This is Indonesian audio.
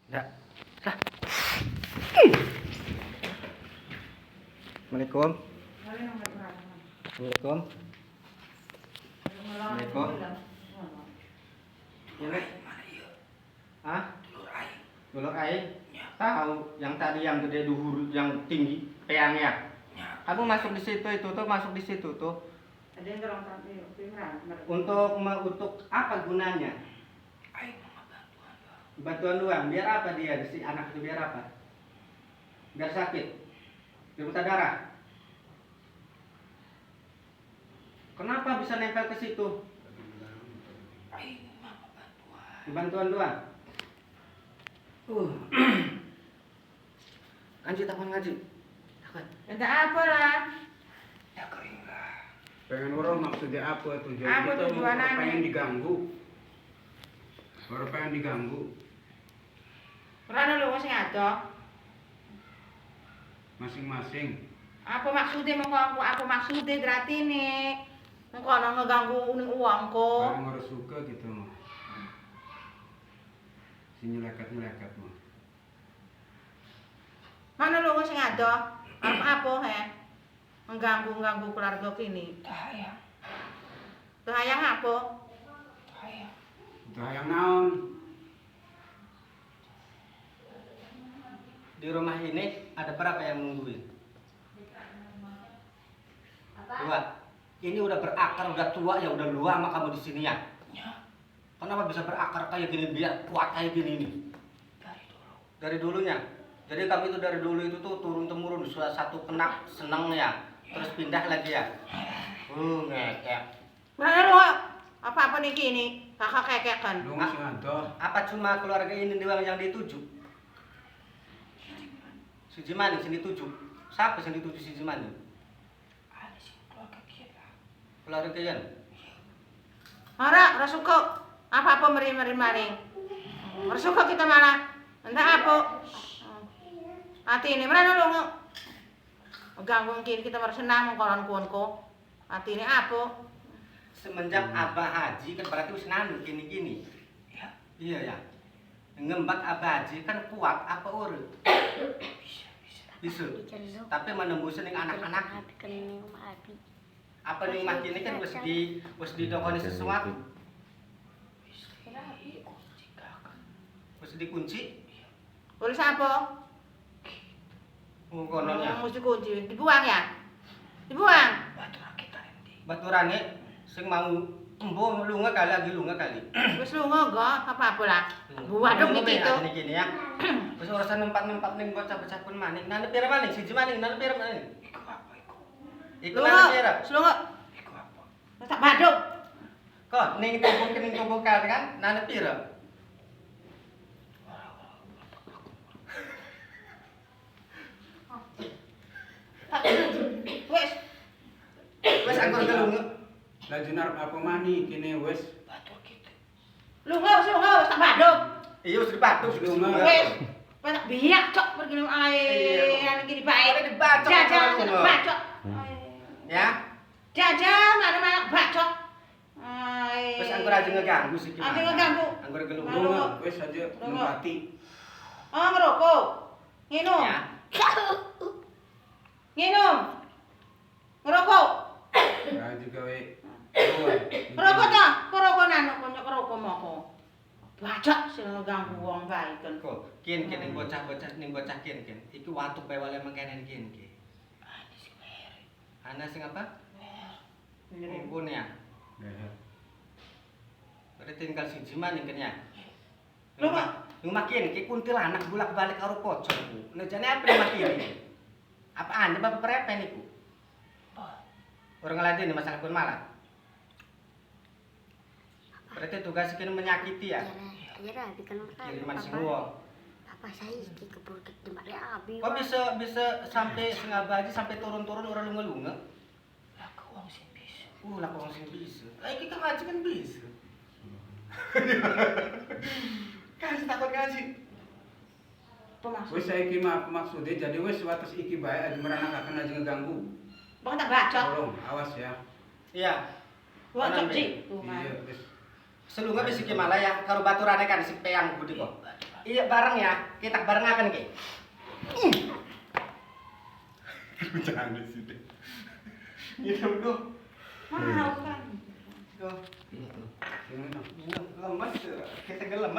Ya. Sah. Assalamualaikum. Assalamualaikum. Assalamualaikum. Ini. Hah? Telur air. Tahu yang tadi yang gede duhur yang tinggi peangnya. Kamu masuk di situ itu tuh masuk di situ tuh. Untuk apa gunanya? Bantuan doang. Biar apa dia si anak itu biar apa? Biar sakit. Biar muntah darah. Kenapa bisa nempel ke situ? Bantuan doang. Ngaji takon ngaji. Takon. Ada apa lah? Ya kering lah. Pengen orang maksudnya apa tujuan Apa kita tujuannya? pengen diganggu. Orang pengen diganggu. Rano lu masih ada? Masing-masing. Apa maksudnya mau apa maksudnya berarti nih? Engkau nang ngeganggu uangku. Pengen orang suka gitu mah. Si nyelekat mah. Mana lu masih ada? Apa he? Mengganggu keluarga kini. Bahaya apa? Itu yang naon? Di rumah ini ada berapa yang nungguin? Dua. Ini udah berakar, udah tua ya, udah lama kamu di sini ya. Kenapa bisa berakar kayak gini, biar kuat kayak gini nih? Dari dulunya. Jadi kamu itu dari dulu itu tuh turun temurun, satu kena seneng ya, terus pindah lagi ya. Ngekek. Mana lu? Apa nih kini? Kakak kekekan. Lu masih ada. Apa cuma keluarga ini doang yang dituju? Si Jimani sini tuju. Siapa yang dituju si Jimani? Keluarga kalian. Mara, rasuko. Apa maring. Rasuko kita malah. Entah apa. Hati ini mana lu? Ganggu kini kita bersenang mengkonon kuonko. Hati ini apa? Semenjak Abah Haji kan berarti wis nanu gini-gini. Iya ya. Ngembak Abah Haji kan kuat apa urut? Bisa. Tapi menembus ning anak-anak. Apa ning mah kini kan wis didokoni sesuatu. Wis dikunci. Boleh siapa? Kononnya. Mesti kunci. Dibuang ya? Dibuang. Baturane sing mau embo lunga kali. Wis lunga ga apa-apa lah. Waduh niki itu. Gini ya. Wis urusan numpak ning bocah-bocah pun maning. Nang pira maning siji maning, nang pira maning. Iku apa iku? Iku nang pira? Lunga. Iku apa? Tak baduk. Kok ning tubuh kali kan nang pira? Wis. Wis anggur gelunga. Laju narap apa mani kini wes. Lunga wis tak baduk. Iya wis dibatuk Wis lunga. Wis. Banyak biak cok pergi nang ae. Anu gini baik. Ora dibacok. Jajal bacok. Ya. Jajal mana bacok. Ai. Wis anggur aja ngeganggu sih. Aja ngeganggu. Anggur gelunga. Lunga wes aja nempati. Oh ngerokok. Nginum. Ya. Nginum. Ngerokok. Nah juga we. Ngerokok ta? Ngerokok nanu konyo ngerokok moko. Bacok sing ngeganggu wong bae kan. Kok kin ning bocah-bocah ning bocah kin. Iki watuk bae wale mengkenen kin. Ana sing apa? Kumpul ya. Berarti tinggal siji maning kan ya. Lu makin ki kuntilanak bolak-balik karo pocong ku. Nejane apa makin? Apaan bapak prepen iku? Orang ngeladeni masalah pun malah. Berarti tugas kini menyakiti ya? Iya, bikin Kiriman semua. apa saya iki kebur tempatnya abi. Kok bisa sampai sengaja aja sampai turun-turun orang lunga-lunga? Lah kok wong sing bisa. Lah kok sing bisa. Lah iki kan ngaji kan bisa. Kasih takut ngaji. Wes saiki mah maksudnya jadi wes wates iki bae aja meranakaken aja ngeganggu. Bang tak bacok. Tolong awas ya. Iya. Bacok Mana, Ci. Iya wes. Selunga bisi ki malah ya karo baturane kan si peang budi kok. Iya bareng ya, kita bareng akan ki. Jangan di sini. Minum tuh. Mau kan. Tuh. Ini tuh. Minum lemas, kita lemas.